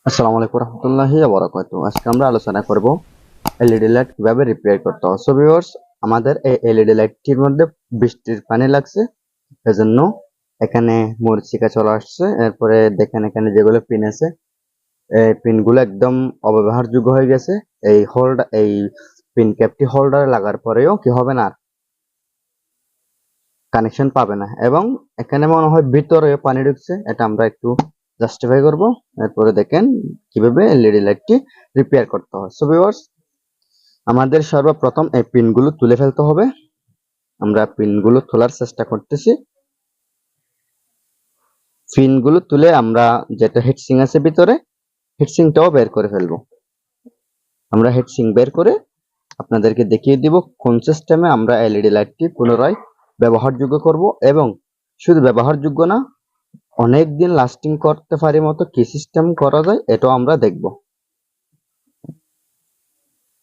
আসসালামু আলাইকুম রহমতুল্লাহি ওয়া বারাকাতুহু। আজকে আমরা আলোচনা করব এলইডি লাইট কিভাবে রিপেয়ার করতে হয়। সো ভিউয়ার্স, আমাদের এই এলইডি লাইটটির মধ্যে বৃষ্টির পানি লাগছে, এজন্য এখানে মরিচিকা চলে আসছে। এরপরে দেখেন এখানে যেগুলো পিন আছে, এই পিনগুলো একদম অব্যবহারযোগ্য হয়ে গেছে। এই পিন ক্যাপটি হোল্ডারে লাগার পরেও কি হবে না, কানেকশন পাবে না। এবং এখানে মনে হয় ভিতরে পানি ঢুকছে, এটা আমরা একটু জাস্টিফাই করব। এরপরে দেখেন কিভাবে এলইডি লাইটটি রিপেয়ার করতে হয়। সো ভিউয়ার্স, আমাদের সর্বপ্রথম এই পিনগুলো তুলে ফেলতে হবে। আমরা পিনগুলো তোলার চেষ্টা করতেছি। পিনগুলো তুলে আমরা যেটা হিটসিং আছে ভিতরে, হিটসিংটাও বের করে ফেলবো। আমরা হিটসিং বের করে আপনাদেরকে দেখিয়ে দিব কোন সিস্টেমে আমরা এলইডি লাইটটি পুনরায় ব্যবহারযোগ্য করব, এবং শুধু ব্যবহারযোগ্য না, অনেক দিন লাস্টিং করতে পারি মতো কি সিস্টেম করা যায় এটাও আমরা দেখব।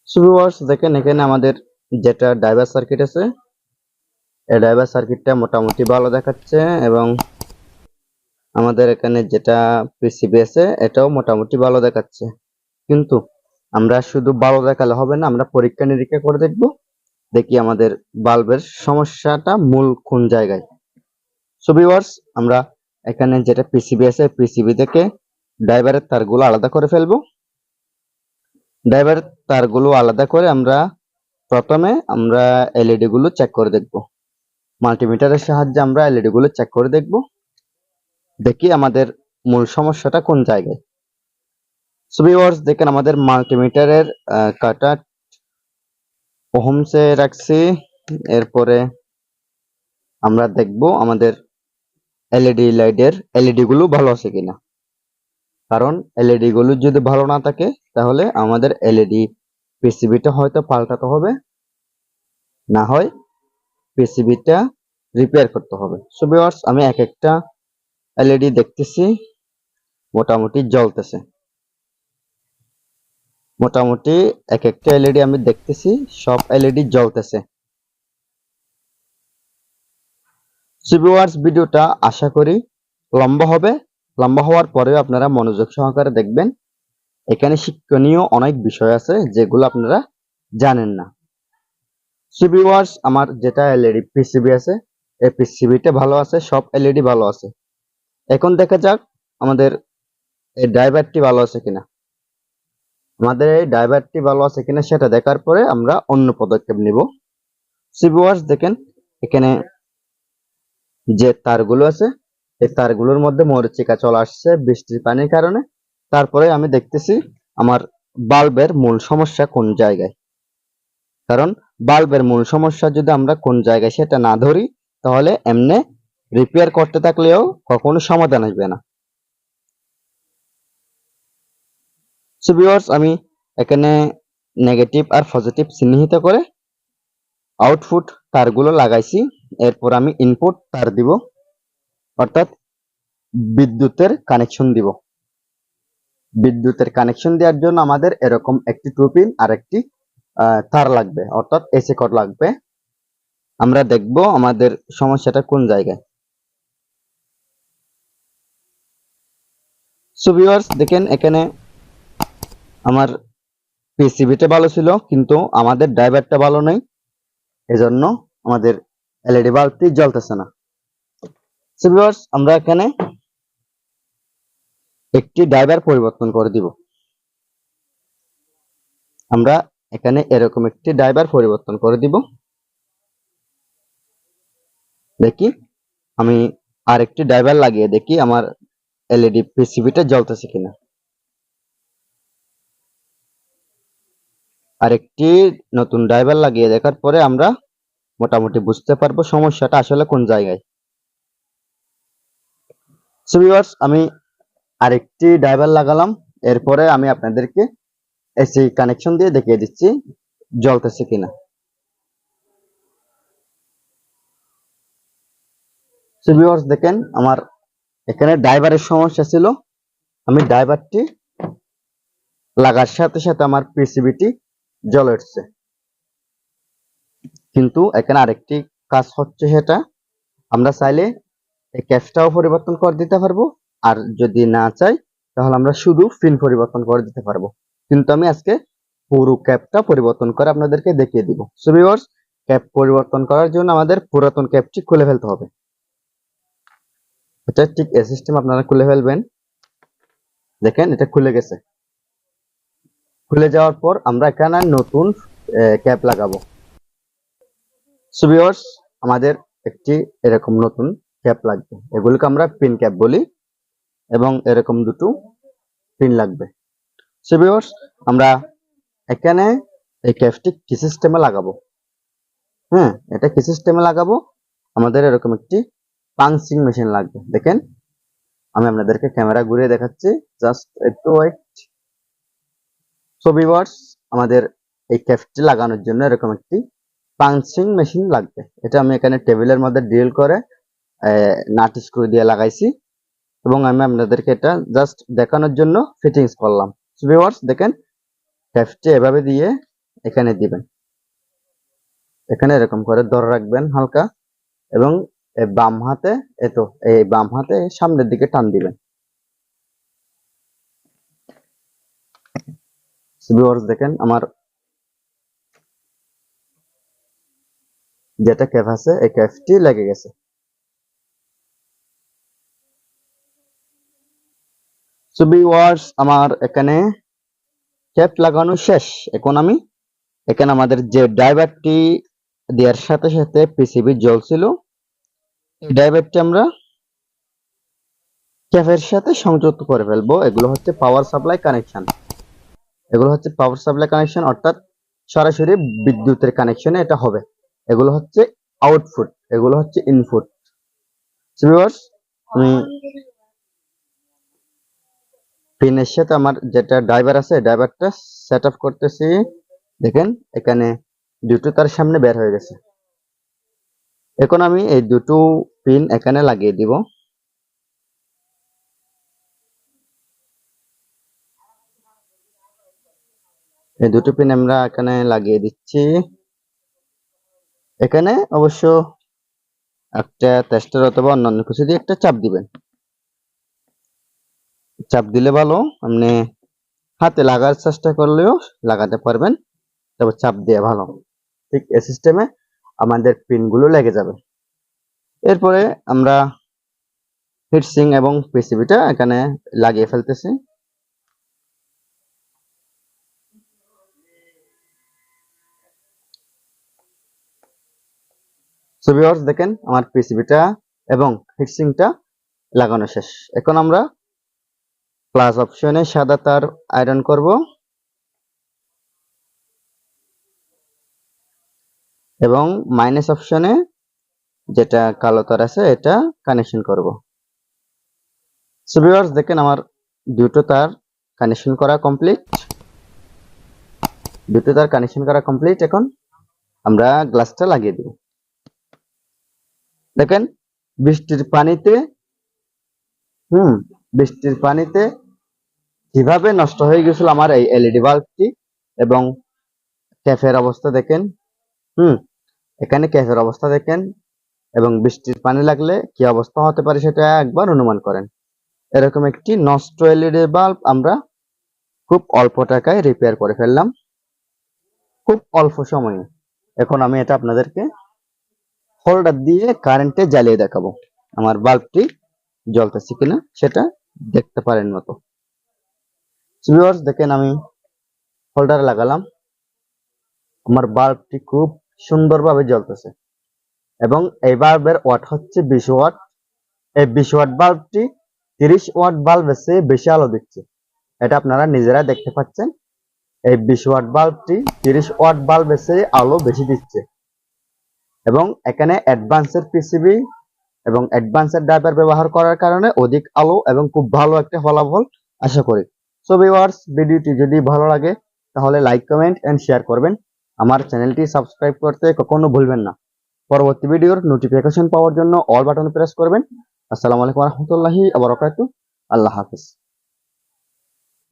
সো ভিউয়ার্স, দেখেন এখানে আমাদের যেটা ড্রাইভার সার্কিট আছে, এই ড্রাইভার সার্কিটটা মোটামুটি ভালো দেখাচ্ছে, এবং আমাদের এখানে যেটা পিসিবি আছে এটাও মোটামুটি ভালো দেখাচ্ছে। কিন্তু আমরা শুধু ভালো দেখালে হবে না, আমরা পরীক্ষা নিরীক্ষা করে দেখব, দেখি আমাদের বাল্বের সমস্যাটা মূল কোন জায়গায়। সো ভিউয়ার্স, আমরা এখানে যেটা পিসিবি আছে, পিসিবি থেকে ড্রাইভারের তারগুলো আলাদা করে ফেলবো। ড্রাইভারের তারগুলো আলাদা করে প্রথমে আমরা এলইডি গুলো চেক করে দেখব। মাল্টিমিটারের সাহায্যে আমরা এলইডি গুলো চেক করে দেখব, দেখি আমাদের মূল সমস্যাটা কোন জায়গায়। সো ভিউয়ার্স, দেখেন আমাদের মাল্টিমিটারের কাটা ওহমসে রাখছি। এরপরে আমরা দেখব আমাদের এলইডি লাইটের এলইডি গুলো ভালো আছে কিনা। কারণ এলইডি গুলো যদি ভালো না থাকে তাহলে আমাদের এলইডি পিসিবিটা হয়তো পাল্টাতে হবে, না হয় পিসিবিটা রিপেয়ার করতে হবে। সো ভিউয়ার্স, আমি এক একটা এলইডি দেখতেছি, মোটামুটি জ্বলতেছে। মোটামুটি এক একটা এলইডি আমি দেখতেছি, সব এলইডি জ্বলতেছে। সো ভিউয়ার্স, ভিডিওটা আশা করি লম্বা হবে। লম্বা হওয়ার পরেও আপনারা মনোযোগ সহকারে দেখবেন। এখানে শিক্ষণীয় অনেক বিষয় আছে যেগুলো আপনারা জানেন না। সো ভিউয়ার্স, আমার যেটা এলইডি পিসিবি আছে, এই পিসিবিটা ভালো আছে, সব এলইডি ভালো আছে। এখন দেখা যাক আমাদের এই ড্রাইভারটি ভালো আছে কিনা। আমাদের এই ড্রাইভারটি ভালো আছে কিনা সেটা দেখার পরে আমরা অন্য পদক্ষেপ নিব। সো ভিউয়ার্স, দেখেন এখানে যে তারগুলো আছে, এই তারগুলোর মধ্যে মরিচিকা চলে আসছে বৃষ্টির পানির কারণে। তারপরে আমি দেখতেছি আমার বাল্বের মূল সমস্যা কোন জায়গায়। কারণ বাল্বের মূল সমস্যা যদি আমরা কোন জায়গায় সেটা না ধরি, তাহলে এমনি রিপেয়ার করতে থাকলেও কখনো সমাধান আসবে না। সো ভিউয়ার্স, আমি এখানে নেগেটিভ আর পজিটিভ চিহ্নিত করে আউটপুট তারগুলো লাগাইছি। এরপর আমি ইনপুট তার দিব, অর্থাৎ বিদ্যুতের কানেকশন দিব। বিদ্যুতের কানেকশন দেওয়ার জন্য আমাদের এরকম একটি টু পিন আর একটি তার লাগবে, অর্থাৎ এসি কর্ড লাগবে। আমরা দেখব আমাদের সমস্যাটা কোন জায়গায়। সো ভিউয়ার্স, দেখেন এখানে আমার পিসিবিটা ভালো ছিল, কিন্তু আমাদের ড্রাইভারটা ভালো নেই, এজন্য আমাদের এলইডি বাল্বটি জ্বলতেছে না। সো ভিউয়ার্স, আমরা এখানে একটি ড্রাইভার পরিবর্তন করে দিব। আমরা এখানে এরকম একটি ড্রাইভার পরিবর্তন করে দিব। দেখি আমি আরেকটি ড্রাইভার লাগিয়ে দেখি আমার এলইডি পিসিবিটা জ্বলতেছে কিনা। আরেকটি নতুন ড্রাইভার লাগিয়ে দেখার পরে আমরা মোটামুটি বুঝতে পারবো সমস্যাটা আসলে কোন জায়গায়। সো ভিউয়ার্স, আমি আরেকটি ড্রাইভার লাগালাম। এরপরে আমি আপনাদেরকে এসি কানেকশন দিয়ে দেখিয়ে দিচ্ছি জ্বলতেছে কিনা। সো ভিউয়ার্স, দেখেন আমার এখানে ড্রাইভারের সমস্যা ছিল। আমি ড্রাইভারটি লাগার সাথে সাথে আমার পিসিবিটি জ্বলে উঠছে। কিন্তু এখানে আরেকটি কাজ হচ্ছে, সেটা আমরা চাইলে এই ক্যাপটাও পরিবর্তন করে দিতে পারবো। আর যদি না চাই তাহলে আমরা শুধু পিন পরিবর্তন করে দিতে পারবো, কিন্তু আমি আজকে পুরো ক্যাপটা পরিবর্তন করে আপনাদেরকে দেখিয়ে দিব। সো ভিউয়ার্স, ক্যাপ পরিবর্তন করার জন্য আমাদের পুরাতন ক্যাপটি খুলে ফেলতে হবে। এটা ঠিক এই সিস্টেম আপনারা খুলে ফেলবেন। দেখেন এটা খুলে গেছে। খুলে যাওয়ার পর আমরা এখানে নতুন ক্যাপ লাগাবো। সো ভিউয়ার্স, আমাদের একটি এরকম নতুন ক্যাপ লাগবে, এগুলোকে আমরা পিন ক্যাপ বলি, এবং এরকম দুটো পিন লাগবে। সো ভিউয়ার্স, আমরা এখানে এই ক্যাপটি কি সিস্টেমে লাগাবো? এটা কি সিস্টেমে লাগাবো? আমাদের এরকম একটি পাঞ্চিং মেশিন লাগবে। দেখেন আমি আপনাদেরকে ক্যামেরা ঘুরিয়ে দেখাচ্ছি, জাস্ট একটু ওয়েট। সো ভিউয়ার্স, আমাদের এই ক্যাপটি লাগানোর জন্য এরকম একটি পাঞ্চিং মেশিন লাগবে। এটা আমি এখানে টেবিলের মধ্যে ড্রিল করে নাট স্ক্রু দিয়ে লাগাইছি, এবং আমি আপনাদেরকে এটা জাস্ট দেখানোর জন্য ফিটিংস করলাম। সো ভিউয়ার্স, দেখেন ক্যাপটি এভাবে দিয়ে এখানে দিবেন, এখানে এরকম করে ধরে রাখবেন হালকা, এবং বাম হাতে এই বাম হাতে সামনের দিকে টান দিবেন। ভিউয়ার্স, দেখেন আমার যেটা ক্যাপ আছে এই ক্যাপটি লেগে গেছে। সো ভিউয়ার্স, আমার এখানে ক্যাপ লাগানো শেষ। এখন আমি এখানে আমাদের যে ড্রাইভারটি দেওয়ার সাথে সাথে পিসিবি জ্বলছিল, এই ড্রাইভারটি আমরা ক্যাপের সাথে সংযুক্ত করে ফেলবো। এগুলো হচ্ছে পাওয়ার সাপ্লাই কানেকশন। অর্থাৎ সরাসরি বিদ্যুতের কানেকশনে এটা হবে। এগুলো হচ্ছে আউটপুট, এগুলো হচ্ছে ইনপুট। ভিউয়ার্স, আমি পিনের সাথে আমার যেটা ড্রাইভার আছে ড্রাইভারটা সেট আপ করতেছি। দেখেন এখানে দুটো তার সামনে বের হয়ে গেছে। এখন আমি এই দুটো পিন এখানে লাগিয়ে দিব। এই দুটো পিন আমরা এখানে লাগিয়ে দিচ্ছি। এখানে অবশ্য একটা টেস্টার অথবা অন্যান্য কিছু দিয়ে একটা চাপ দিবেন। চাপ দিলে ভালো, আপনি হাতে লাগার চেষ্টা করলেও লাগাতে পারবেন, তবে চাপ দিয়ে ভালো। ঠিক এই সিস্টেমে আমাদের পিনগুলো লেগে যাবে। এরপরে আমরা হিটসিং এবং পিসিবিটা এখানে লাগিয়ে ফেলতেছি। সো ভিউয়ার্স, দেখেন আমার পিসিবিটা এবং হিটসিংটা লাগানো শেষ। এখন আমরা প্লাস অপশনে সাদা তার আয়রন করব, এবং মাইনাস অপশনে যেটা কালো তার আছে এটা কানেকশন করব। সো ভিউয়ার্স, দেখেন আমার দুটো তার কানেকশন করা কমপ্লিট। এখন আমরা গ্লাসটা লাগিয়ে দেব। দেখেন বৃষ্টির পানিতে কিভাবে নষ্ট হয়ে গেছিল আমার এই এলইডি বাল্বটি, এবং ক্যাফের অবস্থা দেখেন। এখানে ক্যাফের অবস্থা দেখেন, এবং বৃষ্টির পানি লাগলে কি অবস্থা হতে পারে সেটা একবার অনুমান করেন। এরকম একটি নষ্ট এলইডি বাল্ব আমরা খুব অল্প টাকায় রিপেয়ার করে ফেললাম, খুব অল্প সময়ে। এখন আমি এটা আপনাদেরকে হোল্ডার দিয়ে কারেন্টে জ্বালিয়ে দেখাবো আমার বাল্বটি জ্বলতেছে কিনা, সেটা দেখতে পারেন মতো। ভিউয়ার্স, দেখেন আমি হোল্ডারে লাগালাম, আমার বাল্বটি খুব সুন্দরভাবে জ্বলতেছে, এবং এই বাল্বের ওয়াট হচ্ছে 20 ওয়াট। এই 20 ওয়াট বাল্বটি 30 ওয়াট বাল্বের চেয়ে বেশি আলো দিচ্ছে, এটা আপনারা নিজেরা দেখতে পাচ্ছেন। এই 20 ওয়াট বাল্বটি 30 ওয়াট বাল্বের চেয়ে আলো বেশি দিচ্ছে, এবং এখানে অ্যাডভান্সের পিসিবি এবং অ্যাডভান্সের ড্রাইভার ব্যবহার করার কারণে অধিক আলো এবং খুব ভালো একটা ফলাফল আশা করি। সো ভিউয়ার্স, ভিডিওটি যদি ভালো লাগে তাহলে লাইক, কমেন্ট এন্ড শেয়ার করবেন। আমার চ্যানেলটি সাবস্ক্রাইব করতে কখনো ভুলবেন না। পরবর্তী ভিডিওর নোটিফিকেশন পাওয়ার জন্য অল বাটন প্রেস করবেন। আসসালামু আলাইকুম ওয়া রাহমাতুল্লাহি ওয়া বারাকাতুহু। আল্লাহ হাফেজ।